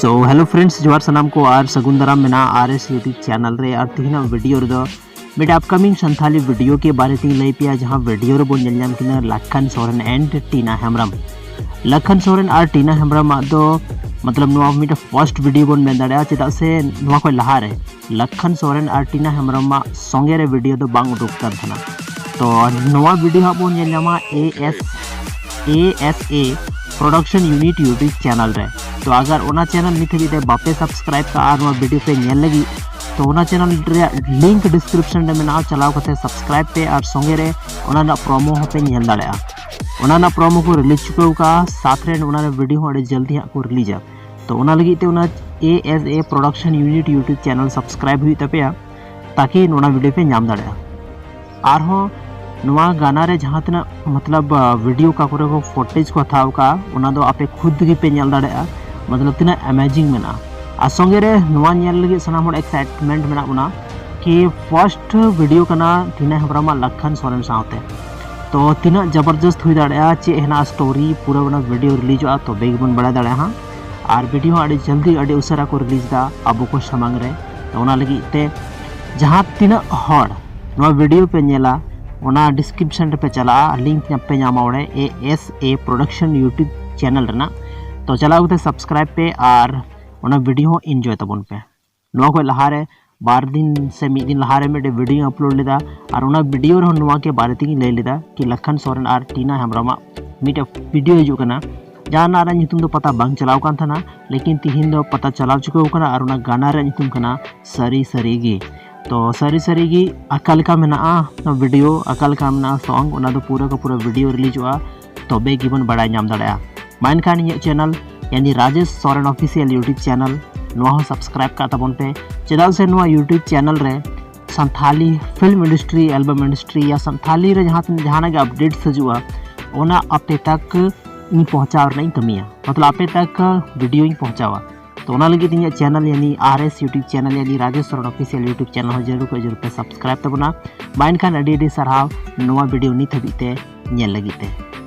So hello friends जोहार सानाम को are सगुन दाराम मेना आरएस यूट्यूब चैनल रे और तिहिना वीडियो रे दो मेरे अपकमिंग संथाली वीडियो के बारे में लई पिया जहां वीडियो रे बोन नेलनाम किना लखन सोरेन एंड टीना हेम्ब्रम लखन सोरेन और टीना हेम्ब्रम दो मतलब नोआ मिटा फर्स्ट वीडियो बोन मेन दाड़ा चेदा से नोआ को लहा रे लखन सोरेन और टीना हेम्ब्रम संगे रे वीडियो दो बांग उडुक कर थाना तो नोआ वीडियो हा बोन नेलनामा ASA production unit YouTube channel रे तो अगर ओना चैनल नित हबीते बापे सब्सक्राइब का और वीडियो पे नेल लगी तो ओना चैनल रे लिंक डिस्क्रिप्शन रे मेना चलाव करते सब्सक्राइब पे और संगे रे ओना ना प्रोमो पे नेल दाड़ा ओना ना प्रोमो को रिलीज चुकाव का साथ रे ओना वीडियो अड़ी जल्दी हा को रिलीज तो ओना लगी ते ओना ASA production unit YouTube channel subscribe हुई तपे ताकि ओना वीडियो पे नाम दाड़ा और हो नवा गाना रे जहाँ तना मतलब वीडियो का को फुटेज को हथाव का ओना दो आपे खुद गी पे नेल दाड़ा मतलब तना अमेजिंग मेना आ संगे रे नवा नेल लगी सनाम हर एक्साइटमेंट मेना उना कि फर्स्ट वीडियो कना टीना हेम्ब्रम लखन सोरेन साथे तो तीना जबरदस्त हुई दाड़ा चे हेना स्टोरी पूरा बना वीडियो रिलीज तो बेग बन बड़ा दाड़ा हां और वीडियो अड़ी जल्दी अड़ी उसरा को रिलीज दा अब को समांग रे तो ओना लगी ते जहाँ तीना हर नवा वीडियो पे नेला ओना डिस्क्रिप्शन पे चला लिंक पे नामा ओडे ASA प्रोडक्शन यूट्यूब चैनल रेना तो चलाओ ते सब्सक्राइब पे और ओना वीडियो एंजॉय तबन पे नोआ को लहारे बार दिन से मिद दिन लहारे में वीडियो अपलोड लेदा और ओना वीडियो रे नोआ के बारे में लay लेदा कि लखन सोरेन और टीना हेम्ब्रम मिट वीडियो हिजु कना जाना रे नितुम दो पता बांग चलाव कान थाना लेकिन तिहिन दो पता चलाव चुको कना और ओना गाना रे नितुम कना सरी सरी गी तो सरी सरी गी अकाल का मेना वीडियो अकाल का मेना सॉन्ग ओना दो पूरा का पूरा वीडियो रिलीज हुआ तबे गिबन बड़ा नाम दाड़ा मानखान ये चैनल यानी Rajesh Soren official YouTube channel नोआ सब्सक्राइब का तबन पे चेदा से नोआ यूट्यूब चैनल रे Santhali film industry album industry या संथाली रे जहाँ के अपडेट्स हजुआ ओना आपे तक इन पहुँचाव नहीं कमिया मतलब आपे तक वीडियो इन पहुँचावा तो ओना लगी इन चैनल यानी RS यूट्यूब चैनल यानी Rajesh Soren official YouTube channel जरूर पे सब्सक्राइब तबना माइनखान अडी अडी सरहाव नोआ वीडियो नित हबीते नेल लगी ते।